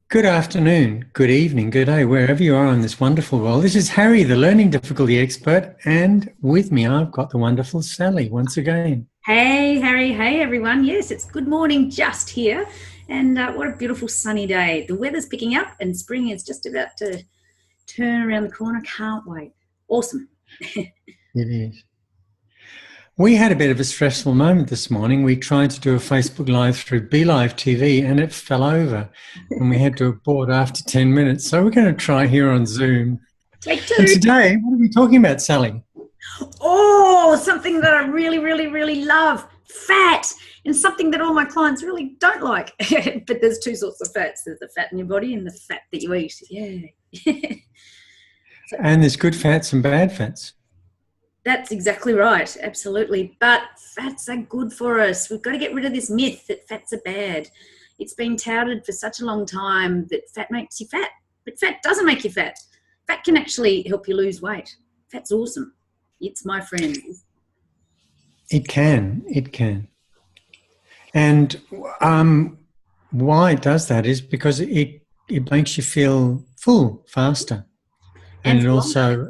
Good afternoon, good evening, good day, wherever you are in this wonderful world. This is Harry, the learning difficulty expert, and with me I've got the wonderful Sally once again. Hey, Harry. Hey, everyone. Yes, it's good morning just here. And what a beautiful sunny day. The weather's picking up and spring is just about to turn around the corner. Can't wait. Awesome. It is. We had a bit of a stressful moment this morning. We tried to do a Facebook Live through BeLive TV and it fell over and we had to abort after 10 minutes. So we're going to try here on Zoom. Take And two. today, what are we talking about, Sally? Oh, something that I really, really, really love. Fat. And something that all my clients really don't like. But there's two sorts of fats. There's the fat in your body and the fat that you eat. Yeah. And there's good fats and bad fats. That's exactly right. Absolutely. But fats are good for us. We've got to get rid of this myth that fats are bad. It's been touted for such a long time that fat makes you fat. But fat doesn't make you fat. Fat can actually help you lose weight. Fat's awesome. It's my friend. It can. And why it does that is because it makes you feel full faster. And And it for long. also,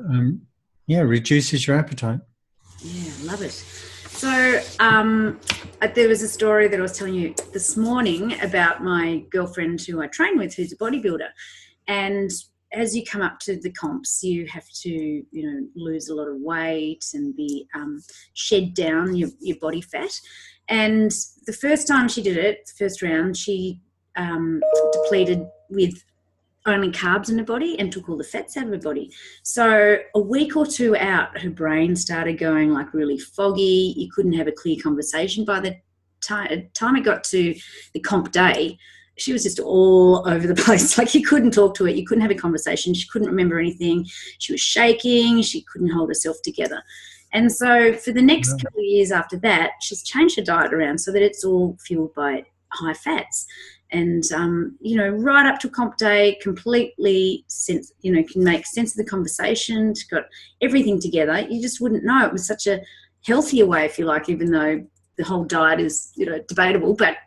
reduces your appetite. Yeah, I love it. So there was a story that I was telling you this morning about my girlfriend who I train with, who's a bodybuilder. And as you come up to the comps, you have to, lose a lot of weight and be shed down your body fat. And the first time she did it, the first round, she depleted with only carbs in her body and took all the fats out of her body. So a week or two out, her brain started going like really foggy. You couldn't have a clear conversation. By the time it got to the comp day, she was just all over the place. Like you couldn't talk to her. You couldn't have a conversation. She couldn't remember anything. She was shaking. She couldn't hold herself together. And so for the next couple of years after that, she's changed her diet around so that it's all fueled by high fats. And, right up to comp day, completely can make sense of the conversation. She's got everything together. You just wouldn't know. It was such a healthier way, if you like, even though the whole diet is, debatable. But,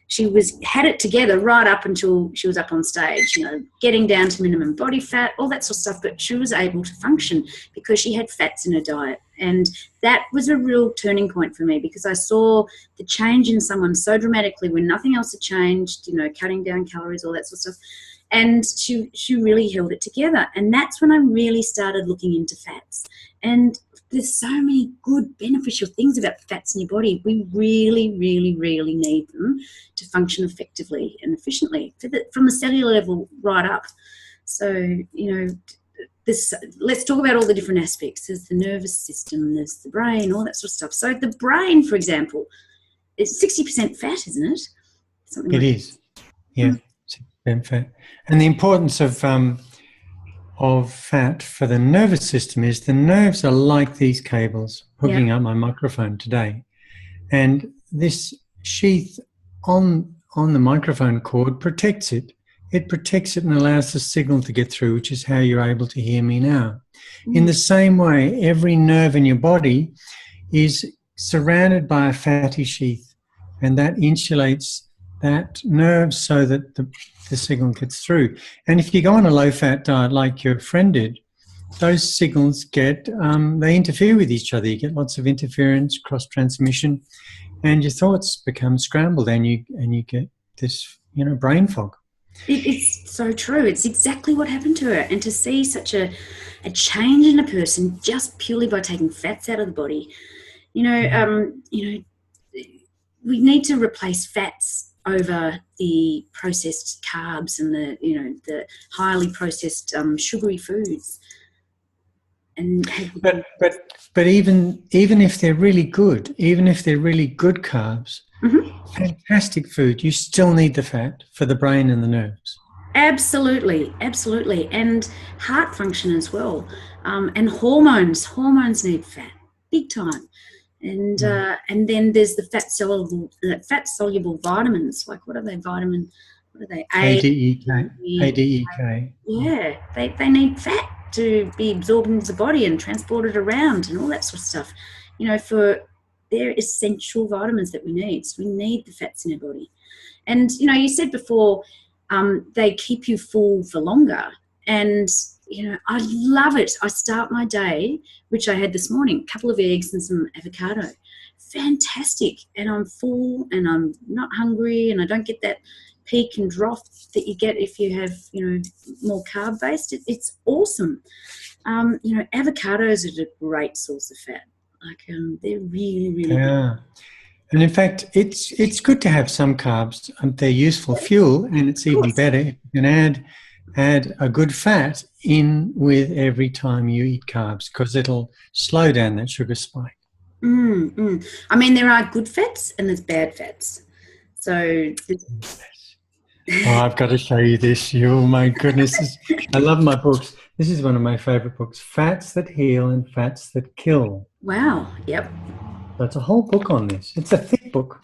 she had it together right up until she was up on stage, getting down to minimum body fat, all that sort of stuff. But she was able to function because she had fats in her diet. And that was a real turning point for me because I saw the change in someone so dramatically when nothing else had changed, cutting down calories, all that sort of stuff. And she really held it together. And that's when I really started looking into fats. And there's so many good beneficial things about fats in your body. We really, really, really need them to function effectively and efficiently from the cellular level right up. So, let's talk about all the different aspects. There's the nervous system, there's the brain, all that sort of stuff. So the brain, for example, is 60% fat, isn't it? Something It like is, yeah, 60% fat. And the importance of fat for the nervous system is the nerves are like these cables hooking up my microphone today. And this sheath on the microphone cord protects it. It protects it and allows the signal to get through, which is how you're able to hear me now. In the same way, every nerve in your body is surrounded by a fatty sheath, and that insulates that nerve so that the signal gets through. And if you go on a low-fat diet like your friend did, those signals they interfere with each other. You get lots of interference, cross-transmission, and your thoughts become scrambled and you get this, brain fog. It's so true. It's exactly what happened to her. And to see such a change in a person just purely by taking fats out of the body, we need to replace fats over the processed carbs and the highly processed sugary foods. And but even if they're really good, carbs, fantastic food, you still need the fat for the brain and the nerves. Absolutely. And heart function as well. And hormones need fat, big time. And then there's the fat soluble vitamins. Like what are they? What are they? ADEK. Yeah, they need fat to be absorbed into the body and transported around and all that sort of stuff. They're essential vitamins that we need. So we need the fats in our body. And, you know, you said before they keep you full for longer. And, you know, I love it. I start my day, which I had this morning, a couple of eggs and some avocado. Fantastic. And I'm full and I'm not hungry and I don't get that peak and drop that you get if you have, you know, more carb based. It's awesome. You know, avocados are a great source of fat. Like they're really, really good. And in fact, it's good to have some carbs. They're useful fuel, and it's even better if you can add a good fat in with every time you eat carbs, because it'll slow down that sugar spike. I mean, there are good fats and there's bad fats. So I've got to show you this. Oh my goodness. I love my books. This is one of my favorite books, Fats That Heal and Fats That Kill. Wow. Yep. That's a whole book on this. It's a thick book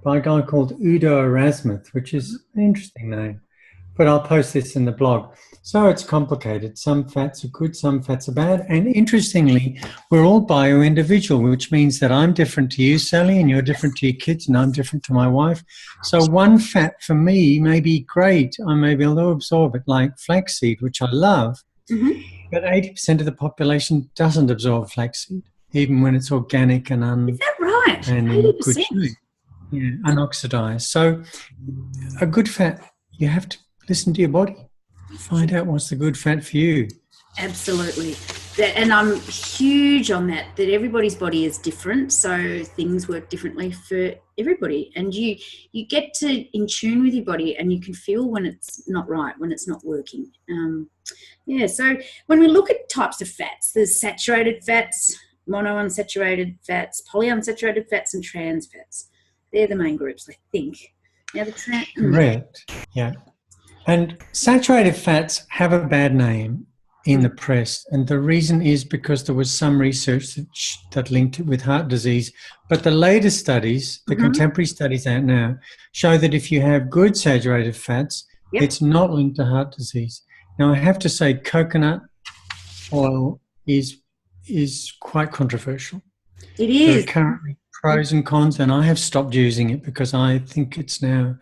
by a guy called Udo Erasmus, which is an interesting name. But I'll post this in the blog. So it's complicated. Some fats are good, some fats are bad. And interestingly, we're all bio-individual, which means that I'm different to you, Sally, and you're different to your kids, and I'm different to my wife. So one fat for me may be great. I may be able to absorb it, like flaxseed, which I love. But 80% of the population doesn't absorb flaxseed, even when it's organic and Is that right? and in good shape. Yeah, unoxidized. So a good fat, you have to listen to your body. Find out what's the good fat for you. Absolutely. And I'm huge on that everybody's body is different, so things work differently for everybody. And you get to in tune with your body and you can feel when it's not right, when it's not working. So when we look at types of fats, there's saturated fats, monounsaturated fats, polyunsaturated fats, and trans fats. They're the main groups, I think. Now Correct. Yeah. And saturated fats have a bad name in the press, and the reason is because there was some research that linked it with heart disease. But the latest studies, the contemporary studies out now, show that if you have good saturated fats, it's not linked to heart disease. Now, I have to say coconut oil is quite controversial. It is. There are currently pros and cons, and I have stopped using it because I think it's now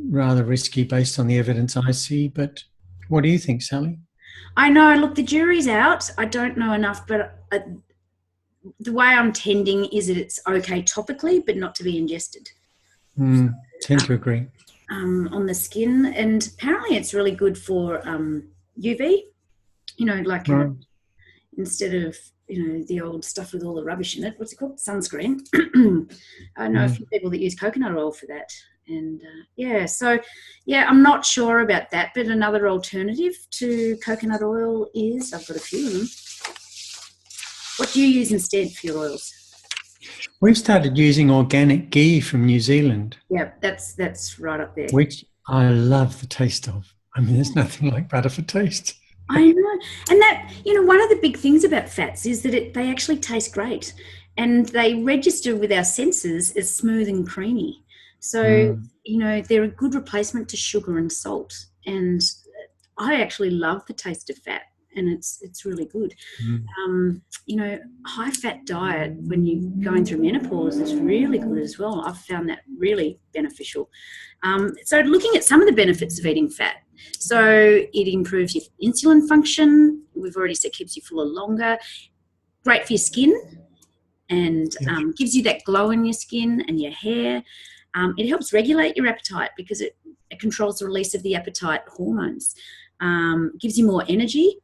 rather risky based on the evidence I see. But what do you think, Sally? I know. Look, the jury's out. I don't know enough, but the way I'm tending is that it's okay topically, but not to be ingested. Tend to agree. On the skin, and apparently it's really good for UV. You know, like instead of the old stuff with all the rubbish in it. What's it called? Sunscreen. I know a few people that use coconut oil for that. And I'm not sure about that, but another alternative to coconut oil is, I've got a few of them. What do you use instead for your oils? We've started using organic ghee from New Zealand. Yeah, that's right up there. Which I love the taste of. I mean, there's nothing like butter for taste. I know. And that, one of the big things about fats is that they actually taste great, and they register with our senses as smooth and creamy. So, they're a good replacement to sugar and salt. And I actually love the taste of fat, and it's really good. High fat diet when you're going through menopause is really good as well. I've found that really beneficial. So looking at some of the benefits of eating fat. So it improves your insulin function. We've already said keeps you fuller longer. Great for your skin, and gives you that glow in your skin and your hair. It helps regulate your appetite because it controls the release of the appetite hormones. Gives you more energy.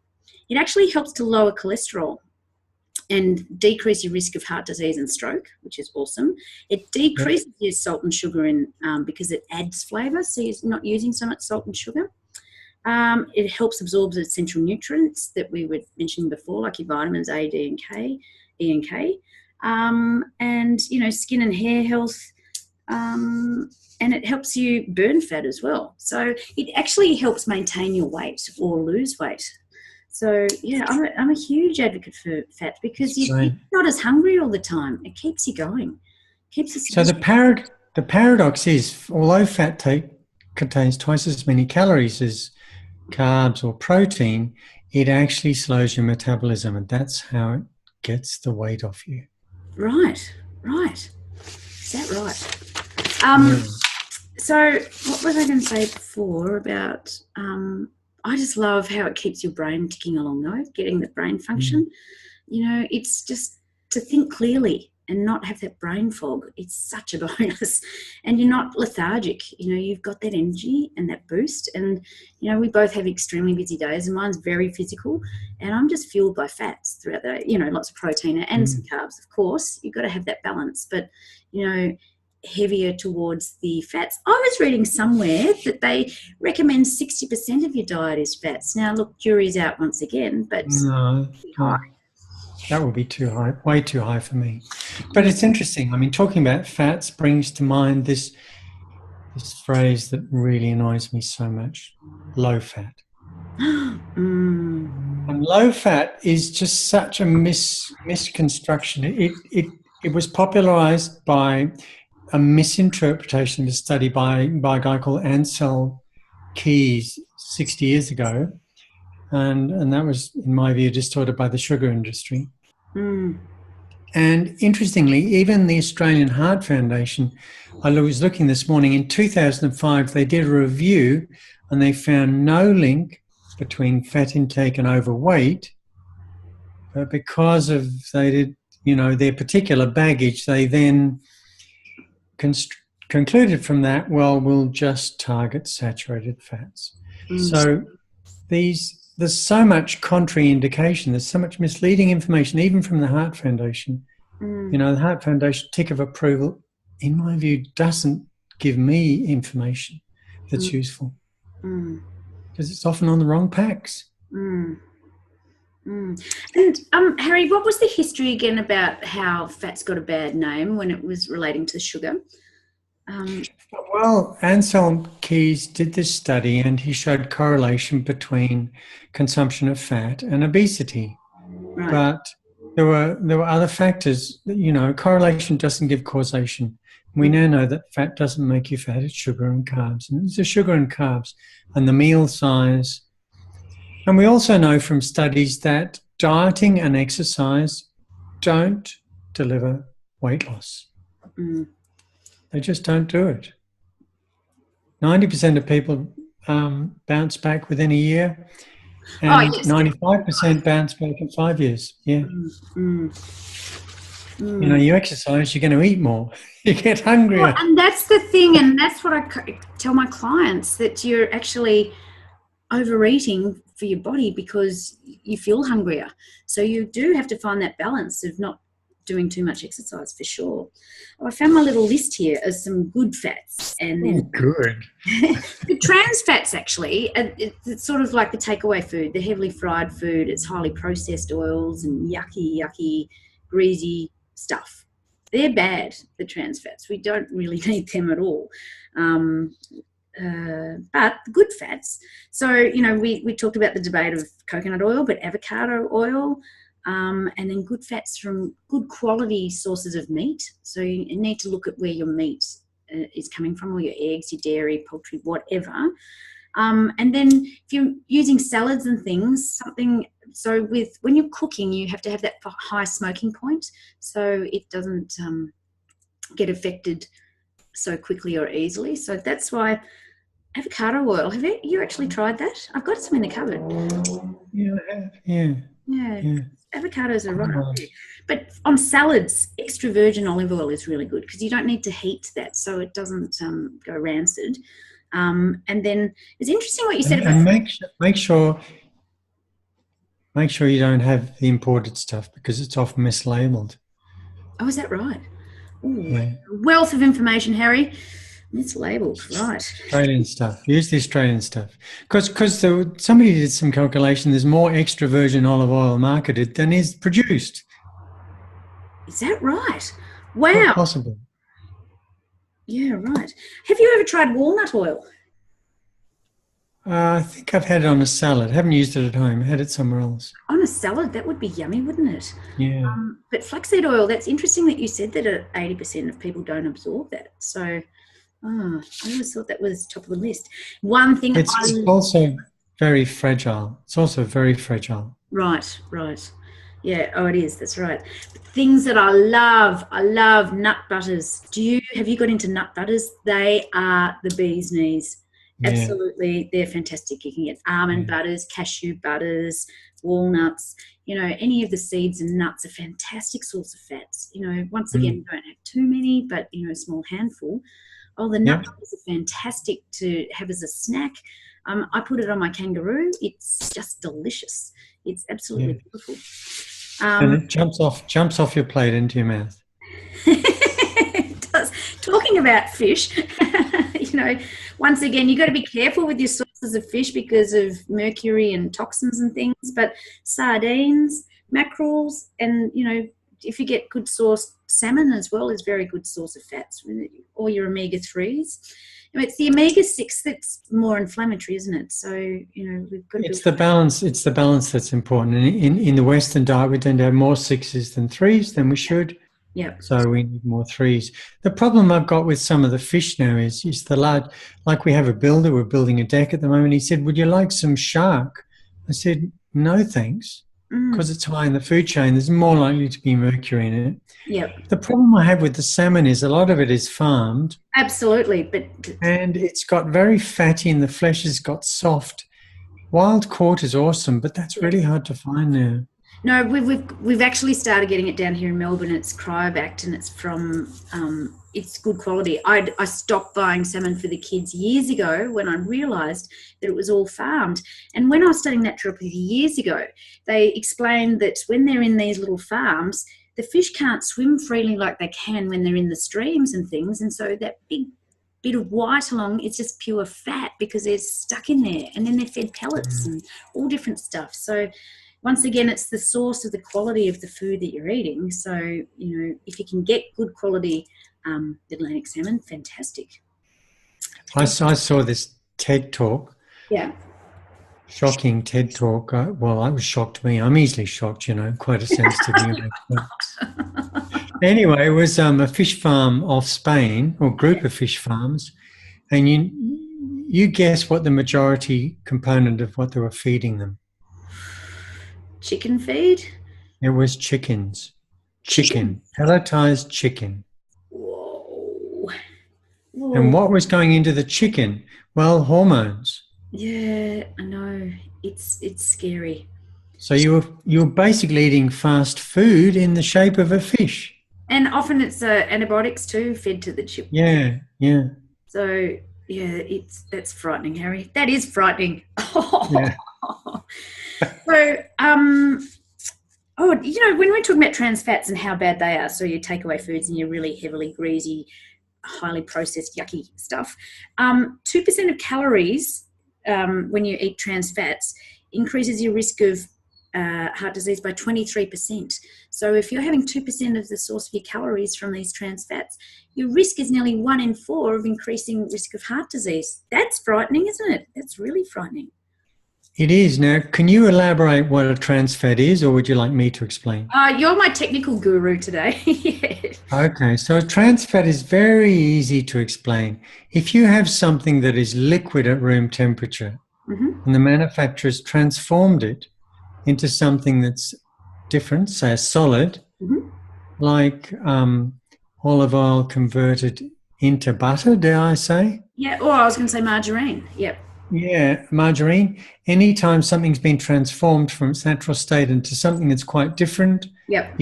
It actually helps to lower cholesterol and decrease your risk of heart disease and stroke, which is awesome. It decreases your salt and sugar because it adds flavour, so you're not using so much salt and sugar. It helps absorb the essential nutrients that we were mentioning before, like your vitamins A, D, and K, E, and K. And skin and hair health. And it helps you burn fat as well. So it actually helps maintain your weight or lose weight. So, I'm a huge advocate for fat because you're not as hungry all the time. It keeps you going. So the paradox is, although fat contains twice as many calories as carbs or protein, it actually slows your metabolism, and that's how it gets the weight off you. Right. Is that right? So what was I going to say before about, I just love how it keeps your brain ticking along though, getting the brain function. You know, it's just to think clearly and not have that brain fog. It's such a bonus. And you're not lethargic. You know, you've got that energy and that boost. And, you know, we both have extremely busy days and mine's very physical. And I'm just fueled by fats throughout the day, you know, lots of protein and some carbs, of course. You've got to have that balance. But, you know, heavier towards the fats. I was reading somewhere that they recommend 60% of your diet is fats. Now, look, jury's out once again, but No, that would be too high, way too high for me. But it's interesting. I mean, talking about fats brings to mind this phrase that really annoys me so much: low fat. And low fat is just such a misconstruction. It was popularized by a misinterpretation of a study by a guy called Ansel Keys 60 years ago. And that was, in my view, distorted by the sugar industry. And interestingly, even the Australian Heart Foundation, I was looking this morning, in 2005, they did a review and they found no link between fat intake and overweight. But because of their particular baggage, they then concluded from that, well, we'll just target saturated fats. So there's so much contraindication, there's so much misleading information, even from the Heart Foundation. You know, the Heart Foundation tick of approval, in my view, doesn't give me information that's useful, because it's often on the wrong packs. And Harry, what was the history again about how fat's got a bad name when it was relating to sugar? Well, Ansel Keys did this study and he showed correlation between consumption of fat and obesity. Right. But there were other factors. You know, correlation doesn't give causation. We now know that fat doesn't make you fat, it's sugar and carbs. And it's the sugar and carbs and the meal size. And we also know from studies that dieting and exercise don't deliver weight loss. They just don't do it. 90% of people bounce back within a year, and 95% bounce back in 5 years. Yeah. You know, you exercise, you're going to eat more. You get hungrier. Well, and that's the thing, and that's what I tell my clients, that you're actually overeating for your body because you feel hungrier. So you do have to find that balance of not doing too much exercise, for sure. I found my little list here of some good fats, and then good. the trans fats, actually, it's sort of like the takeaway food, the heavily fried food. It's highly processed oils and yucky, greasy stuff. They're bad, the trans fats. We don't really need them at all. But the good fats, so, you know, we talked about the debate of coconut oil, but avocado oil, and then good fats from good quality sources of meat. So you need to look at where your meat is coming from, or your eggs, your dairy, poultry, whatever. And then if you're using salads and things, so when you're cooking, you have to have that high smoking point so it doesn't get affected so quickly or easily. So that's why avocado oil, have you actually tried that? I've got some in the cupboard. Yeah, I have. Yeah. Avocados are right. But on salads, extra virgin olive oil is really good because you don't need to heat that so it doesn't go rancid. And then it's interesting what you said about... And make sure you don't have the imported stuff because it's often mislabeled. Oh, is that right? Ooh, yeah. Wealth of information, Harry. Mislabeled, right. Australian stuff. Use the Australian stuff. Because somebody did some calculation, there's more extra virgin olive oil marketed than is produced. Is that right? Wow. Not possible. Yeah, right. Have you ever tried walnut oil? I think I've had it on a salad. I haven't used it at home. I had it somewhere else. On a salad? That would be yummy, wouldn't it? Yeah. But flaxseed oil, that's interesting that you said that 80% of people don't absorb that. So... I always thought that was top of the list. One thing... It's also very fragile. It's also very fragile. Right. Yeah, oh, it is. That's right. Things that I love nut butters. Have you got into nut butters? They are the bee's knees. Yeah, Absolutely, they're fantastic. You can get almond yeah, butters, cashew butters, walnuts. Any of the seeds and nuts are fantastic source of fats. Once again, mm, you don't have too many, but a small handful. Oh, the nut yep, butters are fantastic to have as a snack. I put it on my kangaroo. It's just delicious. It's yeah. absolutely beautiful. And Um, it jumps off your plate into your mouth. it does. Talking about fish, once again, you've got to be careful with your sources of fish because of mercury and toxins and things. But sardines, mackerels, and if you get good sourced salmon as well, is very good source of fats. Or your omega 3s. It's the omega 6 that's more inflammatory, isn't it? So we've got to be. It's the balance. It's the balance that's important. And in the Western diet, we tend to have more sixes than threes than we should. Yeah. So we need more threes. The problem I've got with some of the fish now is the large. Like we have a builder. We're building a deck at the moment. He said, "Would you like some shark?" I said, "No, thanks," because it's high in the food chain. There's more likely to be mercury in it. Yep. The problem I have with the salmon is a lot of it is farmed, Absolutely, but and it's got very fatty, and the flesh has got soft. Wild caught is awesome, but that's yeah. really hard to find now. No, we've actually started getting it down here in Melbourne. It's cryovac and it's from it's good quality. I stopped buying salmon for the kids years ago when I realised that it was all farmed. And when I was studying naturopathy years ago, they explained that when they're in these little farms, the fish can't swim freely like they can when they're in the streams and things. And so that big bit of white along, it's just pure fat because they're stuck in there. And then they're fed pellets and all different stuff. So once again, it's the source of the quality of the food that you're eating. So, if you can get good quality Atlantic salmon, fantastic. I saw this TED talk, Yeah. shocking TED talk. Well, it was shocked me. I'm easily shocked, quite a sensitive human. Anyway, it was a fish farm off Spain, or group of fish farms, and you guess what the majority component of what they were feeding them? Chicken feed? It was chickens. Chicken. Pelletized chicken. Whoa. And Whoa. what was going into the chicken? Well, hormones. Yeah, I know. It's scary. So you were basically eating fast food in the shape of a fish. And often it's antibiotics too, fed to the chip. Yeah, yeah. So yeah, that's frightening, Harry. That is frightening. Yeah. So, when we're talking about trans fats and how bad they are, so you take away foods and you're really heavily greasy, highly processed, yucky stuff. 2% of calories when you eat trans fats increases your risk of heart disease by 23%. So if you're having 2% of the source of your calories from these trans fats, your risk is nearly 1 in 4 of increasing risk of heart disease. That's frightening, isn't it? That's really frightening. It is. Now, can you elaborate what a trans fat is, or would you like me to explain? You're my technical guru today. Yeah. Okay, so a trans fat is very easy to explain. If you have something that is liquid at room temperature, and the manufacturer's transformed it into something that's different, say a solid, like olive oil converted into butter, dare I say? Yeah, or I was going to say margarine. Yep. Yeah, margarine. Anytime something's been transformed from its natural state into something that's quite different, Yep.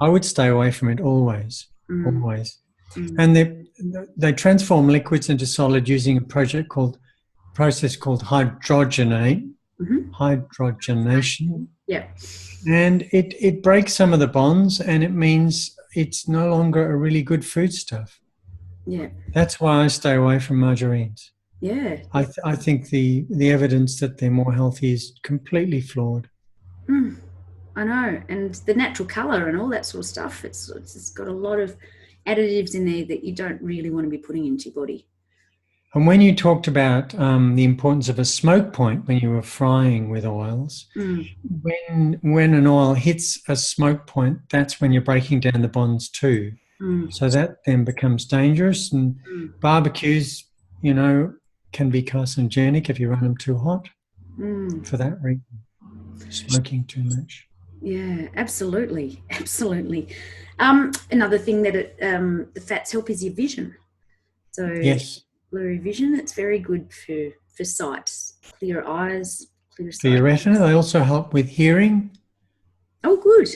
I would stay away from it always, always. And they transform liquids into solid using a process called hydrogenation. Yep. And it breaks some of the bonds, and it means it's no longer a really good foodstuff. Yeah. That's why I stay away from margarines. Yeah. I think the evidence that they're more healthy is completely flawed. I know. And the natural colour and all that sort of stuff, it's got a lot of additives in there that you don't really want to be putting into your body. And when you talked about the importance of a smoke point when you were frying with oils, when an oil hits a smoke point, that's when you're breaking down the bonds too. So that then becomes dangerous. And barbecues, can be carcinogenic if you run them too hot for that reason, smoking too much. Yeah, absolutely. Absolutely. Another thing that the fats help is your vision. So Yes. blurry vision, it's very good for sight, clear eyes, clear For your sight. retina, they also help with hearing. Oh, good.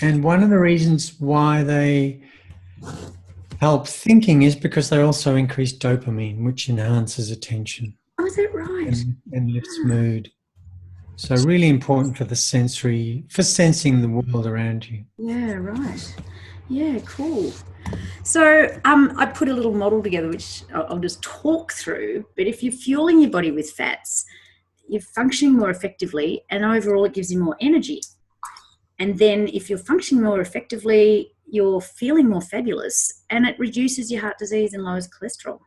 And one of the reasons why they help thinking is because they also increase dopamine, which enhances attention Oh, is that right? and lifts mood. So really important for the sensory, for sensing the world around you. Yeah, right. Yeah, cool. So I put a little model together, which I'll just talk through. But if you're fueling your body with fats, you're functioning more effectively, and overall, it gives you more energy. And then, if you're functioning more effectively, you're feeling more fabulous, and it reduces your heart disease and lowers cholesterol.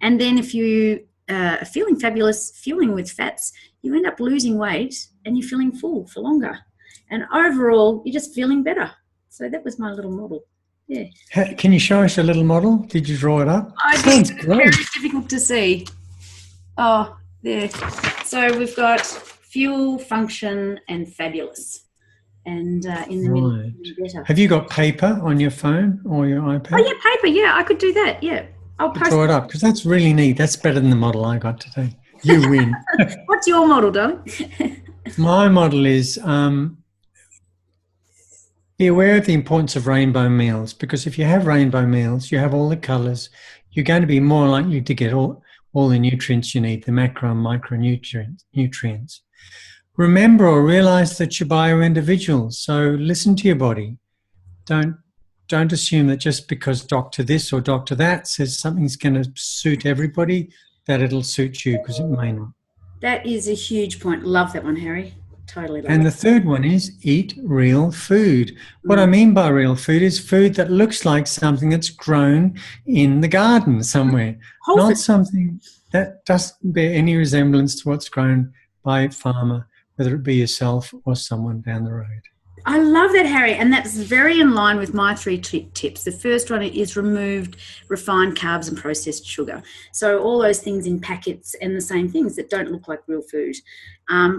And then, if you are feeling fabulous, fueling with fats, you end up losing weight, and you're feeling full for longer. And overall, you're just feeling better. So that was my little model. Yeah. Can you show us a little model? Did you draw it up? I Sounds did. Very great. difficult to see. Oh, there. So we've got fuel, function, and fabulous. And in the middle, Right. better. Have you got paper on your phone or your iPad? Oh, yeah, paper. Yeah, I could do that. Yeah. I'll post Draw it up because that's really neat. That's better than the model I got today. You win. What's your model, darling? My model is be aware of the importance of rainbow meals, because if you have rainbow meals, you have all the colours, you're going to be more likely to get all the nutrients you need, the macro and micronutrients. Remember or realise that you're bio-individuals, so listen to your body. Don't assume that just because doctor this or doctor that says something's going to suit everybody, that it'll suit you, because it may not. That is a huge point. Love that one, Harry. Totally love And it. the third one is eat real food. What I mean by real food is food that looks like something that's grown in the garden somewhere, not something that doesn't bear any resemblance to what's grown by a farmer, whether it be yourself or someone down the road. I love that, Harry, and that's very in line with my three tips. The first one is removed refined carbs and processed sugar. So all those things in packets and the same things that don't look like real food,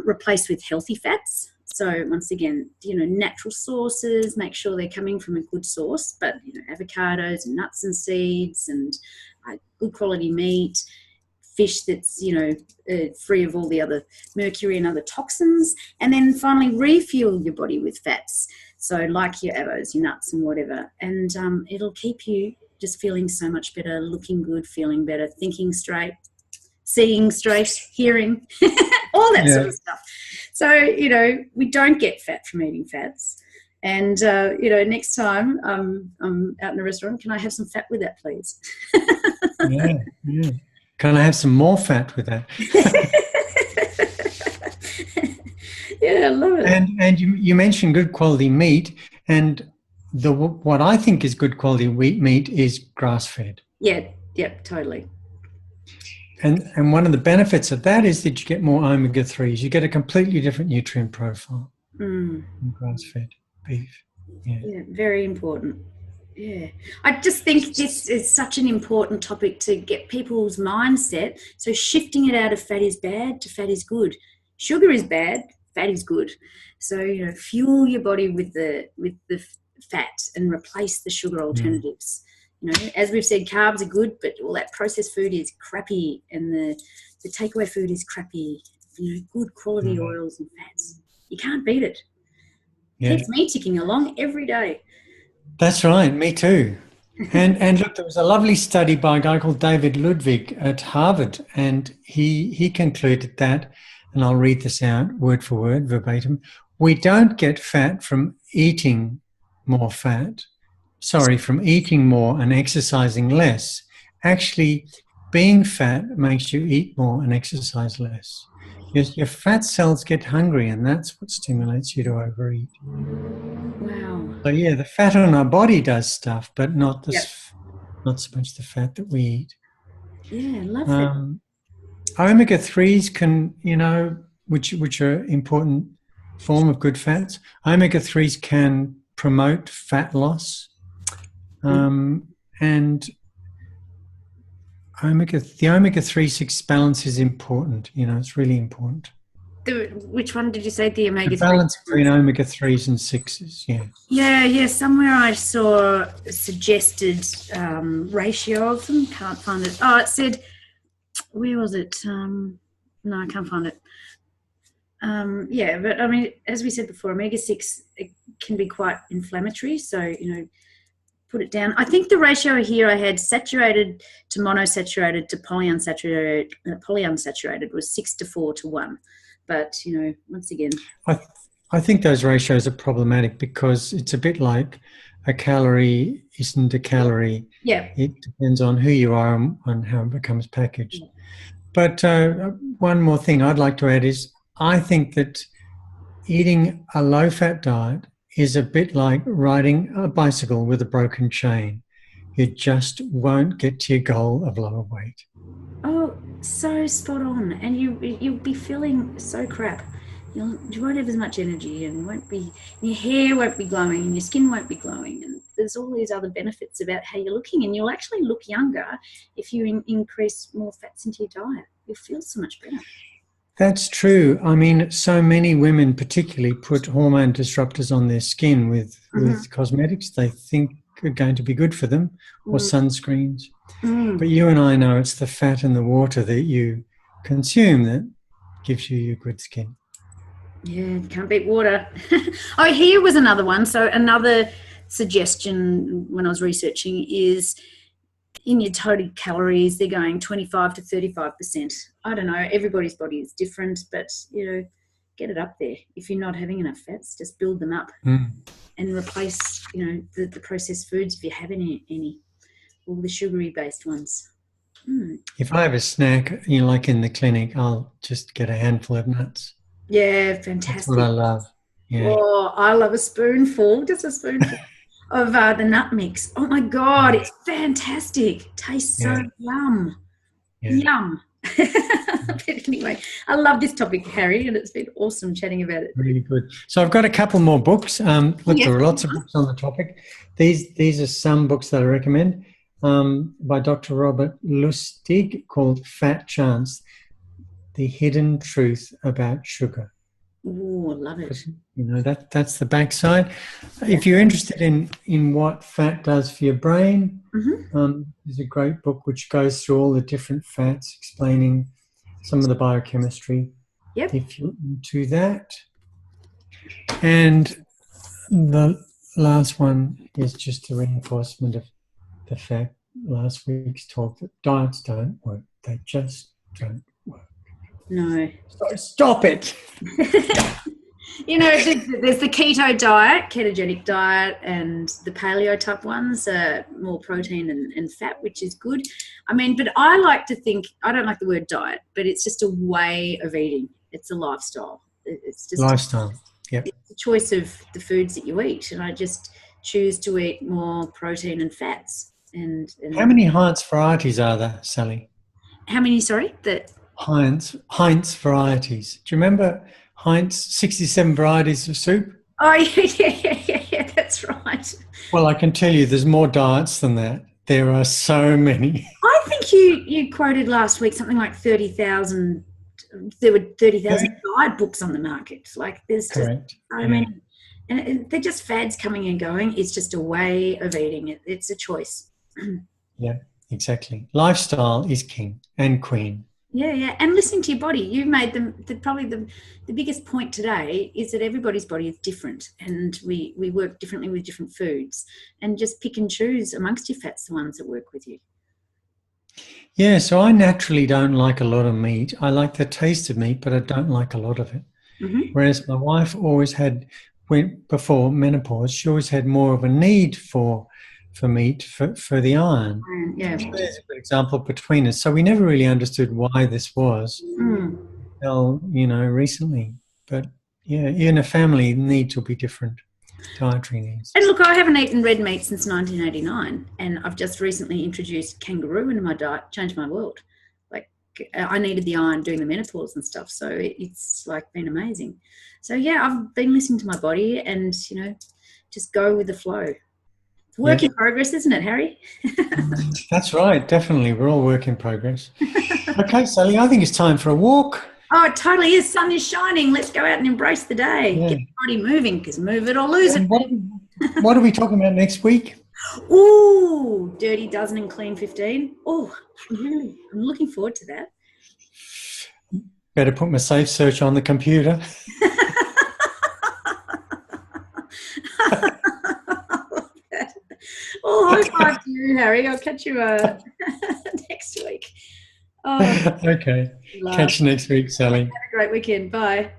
replaced with healthy fats. So once again, natural sources, make sure they're coming from a good source, but avocados and nuts and seeds and good quality meat. Fish that's free of all the other mercury and other toxins, and then finally refuel your body with fats, so like your avos, your nuts and whatever, and it'll keep you just feeling so much better, looking good, feeling better, thinking straight, seeing straight, hearing all that sort of stuff. So we don't get fat from eating fats. And next time I'm out in a restaurant, can I have some fat with that, please? Yeah. Can I have some more fat with that? Yeah, I love it. And you mentioned good quality meat, and what I think is good quality meat is grass-fed. Yeah, totally. And one of the benefits of that is that you get more omega-3s. You get a completely different nutrient profile in grass-fed beef. Yeah, very important. Yeah, I just think this is such an important topic to get people's mindset. So shifting it out of fat is bad to fat is good. Sugar is bad, fat is good. So fuel your body with the fat and replace the sugar alternatives. As we've said, carbs are good, but all that processed food is crappy, and the takeaway food is crappy. Good quality oils and fats. You can't beat it. Yeah. Keeps me ticking along every day. That's right, me too. And look, there was a lovely study by a guy called David Ludwig at Harvard, and he concluded that, and I'll read this out word for word, verbatim, we don't get fat from eating more from eating more and exercising less. Actually, being fat makes you eat more and exercise less. Your fat cells get hungry, and that's what stimulates you to overeat. Wow. So yeah, the fat on our body does stuff, but not so much the fat that we eat. Yeah, love that. Omega-3s can, which are important form of good fats. Omega-3s can promote fat loss, and the omega-3/6 balance is important. It's really important. Which one did you say? The The omega-3? balance between omega-3s and 6s, yeah. Yeah. Somewhere I saw a suggested ratio of them. Can't find it. Oh, it said, where was it? No, I can't find it. But I mean, as we said before, omega-6 it can be quite inflammatory. So, put it down. I think the ratio here I had saturated to monosaturated to polyunsaturated was 6:4 to 1. But, once again. I think those ratios are problematic because it's a bit like a calorie isn't a calorie. Yeah. It depends on who you are and how it becomes packaged. Yeah. But one more thing I'd like to add is I think that eating a low-fat diet is a bit like riding a bicycle with a broken chain. You just won't get to your goal of lower weight. Oh, so spot on. And you'll be feeling so crap. You won't have as much energy, and your hair won't be glowing, and your skin won't be glowing. And there's all these other benefits about how you're looking, and you'll actually look younger if you increase more fats into your diet. You'll feel so much better. That's true. I mean, so many women particularly put hormone disruptors on their skin with cosmetics they think are going to be good for them, or sunscreens. But you and I know it's the fat in the water that you consume that gives you your good skin. Yeah, can't beat water. Oh, here was another one. So another suggestion when I was researching is in your total calories, they're going 25 to 35%. I don't know. Everybody's body is different, but, get it up there. If you're not having enough fats, just build them up and replace, the processed foods if you have any, all the sugary-based ones. If I have a snack, like in the clinic, I'll just get a handful of nuts. Yeah, fantastic. That's what I love. Yeah. Oh, I love a spoonful, just a spoonful of the nut mix. Oh my God, it's fantastic. Tastes so yum. Yeah. Yum. But anyway, I love this topic, Harry, and it's been awesome chatting about it. Really good. So I've got a couple more books. There are lots of books on the topic. These are some books that I recommend by Dr. Robert Lustig called Fat Chance, The Hidden Truth About Sugar. Oh, I love it. That's the backside. If you're interested in what fat does for your brain, there's a great book which goes through all the different fats, explaining some of the biochemistry. Yep. If you're into that. And the last one is just a reinforcement of the fact last week's talk that diets don't work. They just don't work. No. So stop it. There's the keto diet, ketogenic diet, and the paleo type ones are more protein and fat, which is good. I mean, but I like to think, I don't like the word diet, but it's just a way of eating. It's a lifestyle. It's just lifestyle. Yep. It's the choice of the foods that you eat, and I just choose to eat more protein and fats. And how many Heinz varieties are there, Sally? How many? Sorry, Heinz varieties. Do you remember Heinz 67 varieties of soup? Oh yeah, that's right. Well, I can tell you, there's more diets than that. There are so many. I think you quoted last week something like 30,000. There were 30,000 diet books on the market. Like there's just so many, and they're just fads coming and going. It's just a way of eating. It's a choice. Yeah, exactly. Lifestyle is king and queen. Yeah, and listening to your body. You made probably the biggest point today is that everybody's body is different, and we work differently with different foods, and just pick and choose amongst your fats the ones that work with you. Yeah, so I naturally don't like a lot of meat. I like the taste of meat, but I don't like a lot of it. Whereas my wife always had, before menopause, she always had more of a need for meat for the iron. Yeah. So there's a good example between us. So we never really understood why this was until, recently. But yeah, in a family, needs will be different. Dietary needs. And look, I haven't eaten red meat since 1989, and I've just recently introduced kangaroo into my diet, changed my world. Like I needed the iron doing the menopause and stuff, so it's like been amazing. So yeah, I've been listening to my body and, just go with the flow. Work in progress, isn't it, Harry? That's right, definitely. We're all work in progress. Okay, Sally, I think it's time for a walk. Oh, it totally is. Sun is shining. Let's go out and embrace the day. Yeah. Get your body moving, because move it or lose it. And what are we talking about next week? Ooh, dirty dozen and clean 15. Oh, I'm looking forward to that. Better put my safe search on the computer. Oh, high five to you, Harry. I'll catch you next week. Oh, Okay. Catch you next week, Sally. have a great weekend. Bye.